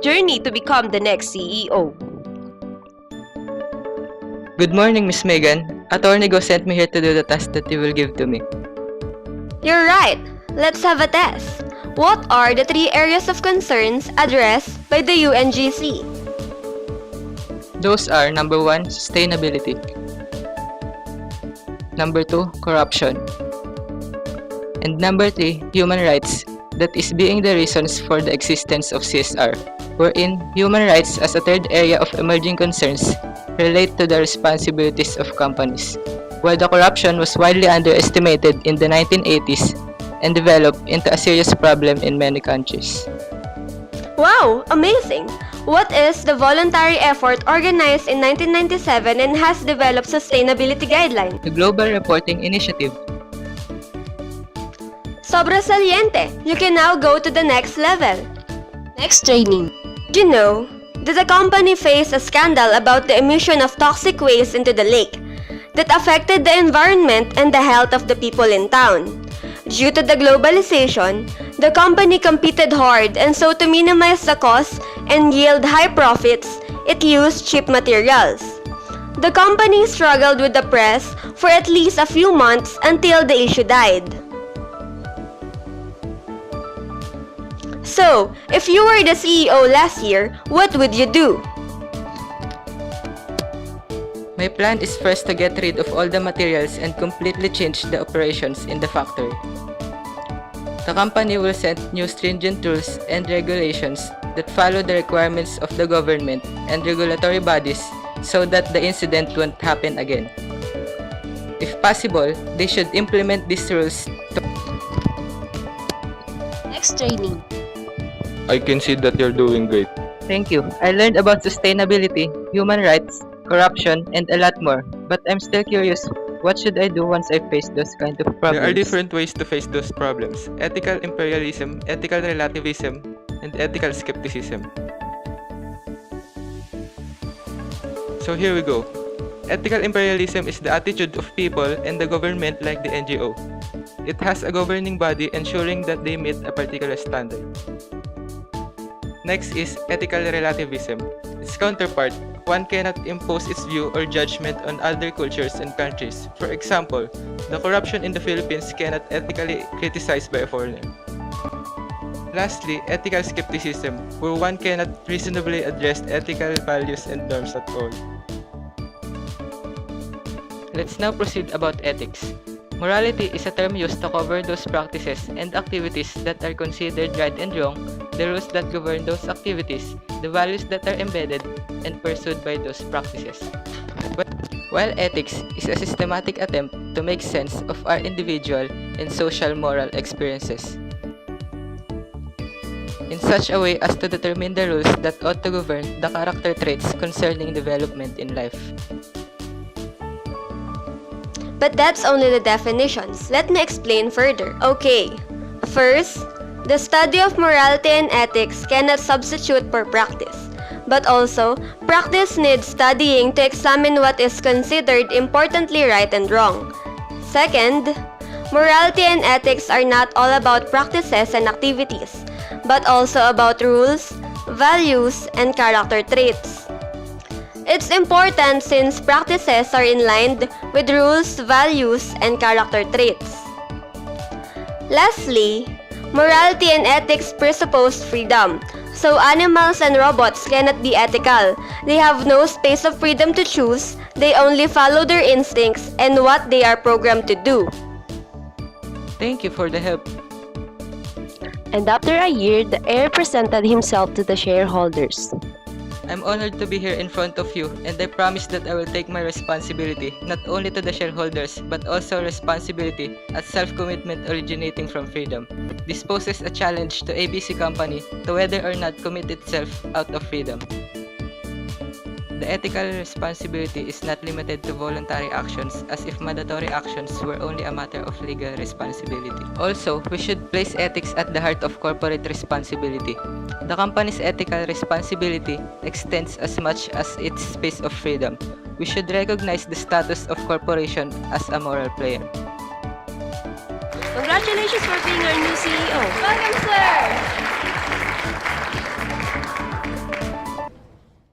journey to become the next CEO. Good morning, Miss Megan. Attorney Go sent me here to do the task that you will give to me. You're right. Let's have a test. What are the 3 areas of concerns addressed by the UNGC? Those are number 1, sustainability. Number 2, corruption. And number 3, human rights. That is being the reasons for the existence of CSR, wherein human rights as a third area of emerging concerns relate to the responsibilities of companies, while the corruption was widely underestimated in the 1980s and developed into a serious problem in many countries. Wow, amazing! What is the voluntary effort organized in 1997 and has developed sustainability guidelines? The Global Reporting Initiative. Sobra saliente! You can now go to the next level. Next training. You know, that the company faced a scandal about the emission of toxic waste into the lake that affected the environment and the health of the people in town. Due to the globalization, the company competed hard, and so to minimize the cost and yield high profits, it used cheap materials. The company struggled with the press for at least a few months until the issue died. So, if you were the CEO last year, what would you do? My plan is first to get rid of all the materials and completely change the operations in the factory. The company will set new stringent rules and regulations that follow the requirements of the government and regulatory bodies so that the incident won't happen again. If possible, they should implement these rules to Next training. I can see that you're doing great. Thank you. I learned about sustainability, human rights, corruption, and a lot more. But I'm still curious, what should I do once I face those kind of problems? There are different ways to face those problems: ethical imperialism, ethical relativism, and ethical skepticism. So here we go. Ethical imperialism is the attitude of people and the government like the NGO. It has a governing body ensuring that they meet a particular standard. Next is ethical relativism. Its counterpart, one cannot impose its view or judgment on other cultures and countries. For example, the corruption in the Philippines cannot ethically criticized by a foreigner. Lastly, ethical skepticism, where one cannot reasonably address ethical values and norms at all. Let's now proceed about ethics. Morality is a term used to cover those practices and activities that are considered right and wrong, the rules that govern those activities, the values that are embedded and pursued by those practices. While ethics is a systematic attempt to make sense of our individual and social moral experiences in such a way as to determine the rules that ought to govern the character traits concerning development in life. But that's only the definitions. Let me explain further. Okay, first, the study of morality and ethics cannot substitute for practice. But also, practice needs studying to examine what is considered importantly right and wrong. Second, morality and ethics are not all about practices and activities, but also about rules, values, and character traits. It's important since practices are in line with rules, values, and character traits. Lastly, morality and ethics presuppose freedom. So animals and robots cannot be ethical. They have no space of freedom to choose. They only follow their instincts and what they are programmed to do. Thank you for the help. And after a year, the heir presented himself to the shareholders. I'm honored to be here in front of you, and I promise that I will take my responsibility not only to the shareholders but also responsibility as self-commitment originating from freedom. This poses a challenge to ABC Company to whether or not commit itself out of freedom. The ethical responsibility is not limited to voluntary actions, as if mandatory actions were only a matter of legal responsibility. Also, we should place ethics at the heart of corporate responsibility. The company's ethical responsibility extends as much as its space of freedom. We should recognize the status of corporation as a moral player. Congratulations for being our new CEO. Welcome, sir!